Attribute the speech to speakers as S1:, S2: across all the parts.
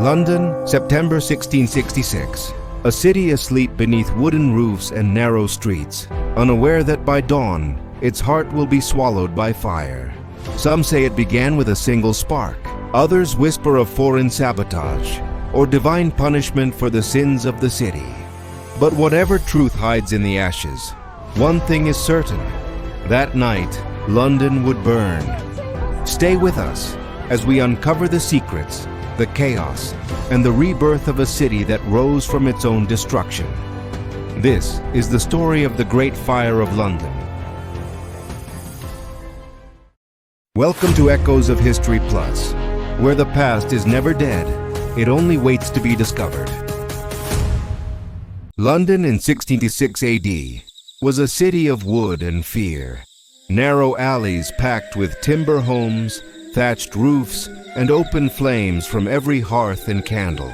S1: London, September 1666. A city asleep beneath wooden roofs and narrow streets, unaware that by dawn, its heart will be swallowed by fire. Some say it began with a single spark. Others whisper of foreign sabotage or divine punishment for the sins of the city. But whatever truth hides in the ashes, one thing is certain. That night, London would burn. Stay with us as we uncover the secrets, the chaos, and the rebirth of a city that rose from its own destruction. This is the story of the Great Fire of London. Welcome to Echoes of History Plus, where the past is never dead, it only waits to be discovered. London in 1666 AD was a city of wood and fear. Narrow alleys packed with timber homes, thatched roofs, and open flames from every hearth and candle.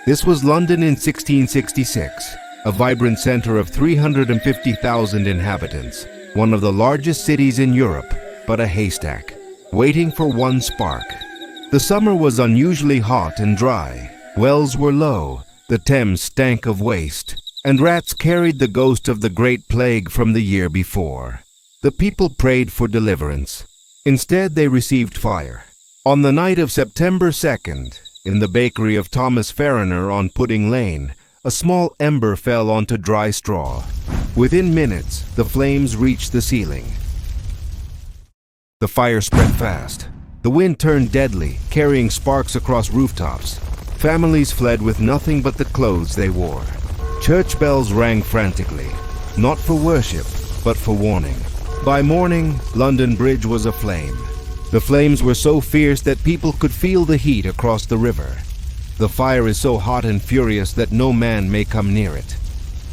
S1: This was London in 1666, a vibrant center of 350,000 inhabitants, one of the largest cities in Europe, but a haystack, waiting for one spark. The summer was unusually hot and dry. Wells were low, the Thames stank of waste, and rats carried the ghost of the Great Plague from the year before. The people prayed for deliverance. Instead, they received fire. On the night of September 2nd, in the bakery of Thomas Farriner on Pudding Lane, a small ember fell onto dry straw. Within minutes, the flames reached the ceiling. The fire spread fast. The wind turned deadly, carrying sparks across rooftops. Families fled with nothing but the clothes they wore. Church bells rang frantically, not for worship, but for warning. By morning, London Bridge was aflame. The flames were so fierce that people could feel the heat across the river. The fire is so hot and furious that no man may come near it.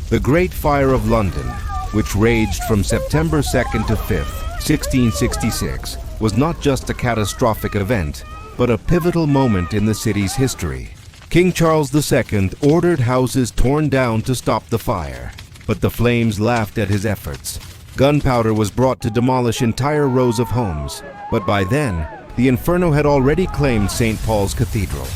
S1: The Great Fire of London, which raged from September 2nd to 5th, 1666, was not just a catastrophic event, but a pivotal moment in the city's history. King Charles II ordered houses torn down to stop the fire, but the flames laughed at his efforts. Gunpowder was brought to demolish entire rows of homes, but by then, the inferno had already claimed St. Paul's Cathedral.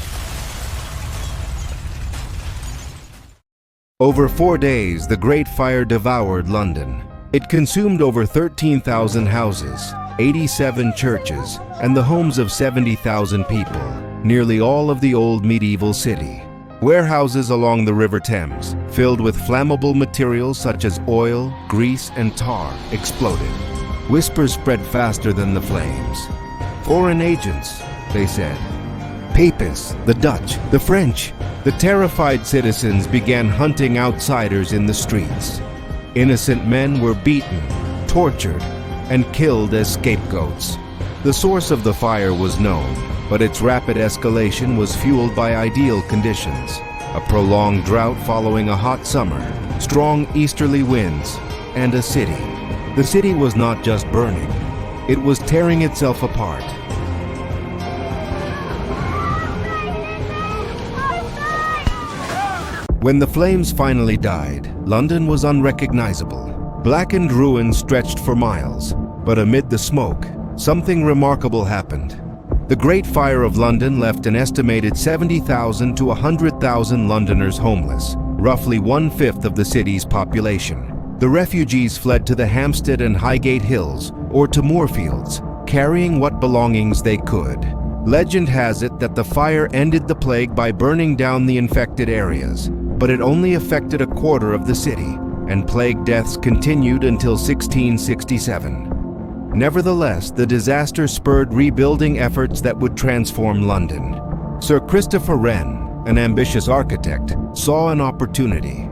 S1: Over 4 days, the Great Fire devoured London. It consumed over 13,000 houses, 87 churches, and the homes of 70,000 people, nearly all of the old medieval city. Warehouses along the River Thames, filled with flammable materials such as oil, grease, and tar, exploded. Whispers spread faster than the flames. Foreign agents, they said. Papists, the Dutch, the French. The terrified citizens began hunting outsiders in the streets. Innocent men were beaten, tortured, and killed as scapegoats. The source of the fire was known, but its rapid escalation was fueled by ideal conditions. A prolonged drought following a hot summer, strong easterly winds, and a city. The city was not just burning, it was tearing itself apart. When the flames finally died, London was unrecognizable. Blackened ruins stretched for miles, but amid the smoke, something remarkable happened. The Great Fire of London left an estimated 70,000 to 100,000 Londoners homeless, roughly 1/5 of the city's population. The refugees fled to the Hampstead and Highgate Hills or to Moorfields, carrying what belongings they could. Legend has it that the fire ended the plague by burning down the infected areas, but it only affected a quarter of the city, and plague deaths continued until 1667. Nevertheless, the disaster spurred rebuilding efforts that would transform London. Sir Christopher Wren, an ambitious architect, saw an opportunity.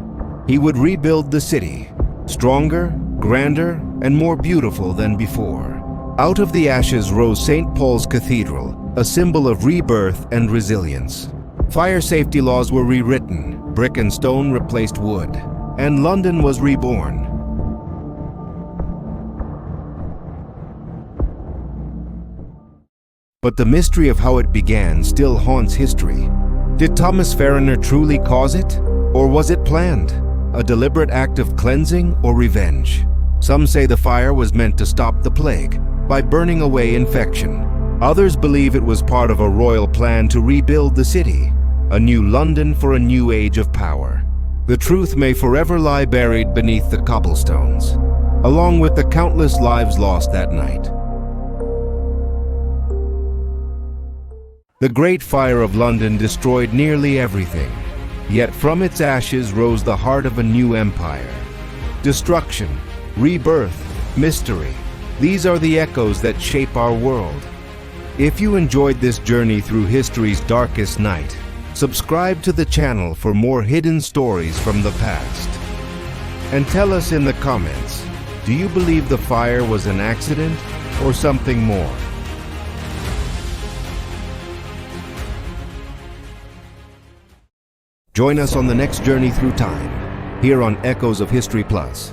S1: He would rebuild the city, stronger, grander, and more beautiful than before. Out of the ashes rose St. Paul's Cathedral, a symbol of rebirth and resilience. Fire safety laws were rewritten, brick and stone replaced wood, and London was reborn. But the mystery of how it began still haunts history. Did Thomas Farriner truly cause it? Or was it planned? A deliberate act of cleansing or revenge? Some say the fire was meant to stop the plague by burning away infection. Others believe it was part of a royal plan to rebuild the city. A new London for a new age of power. The truth may forever lie buried beneath the cobblestones, along with the countless lives lost that night. The Great Fire of London destroyed nearly everything, yet from its ashes rose the heart of a new empire. Destruction, rebirth, mystery, these are the echoes that shape our world. If you enjoyed this journey through history's darkest night, subscribe to the channel for more hidden stories from the past. And tell us in the comments, do you believe the fire was an accident or something more? Join us on the next journey through time, here on Echoes of History Plus.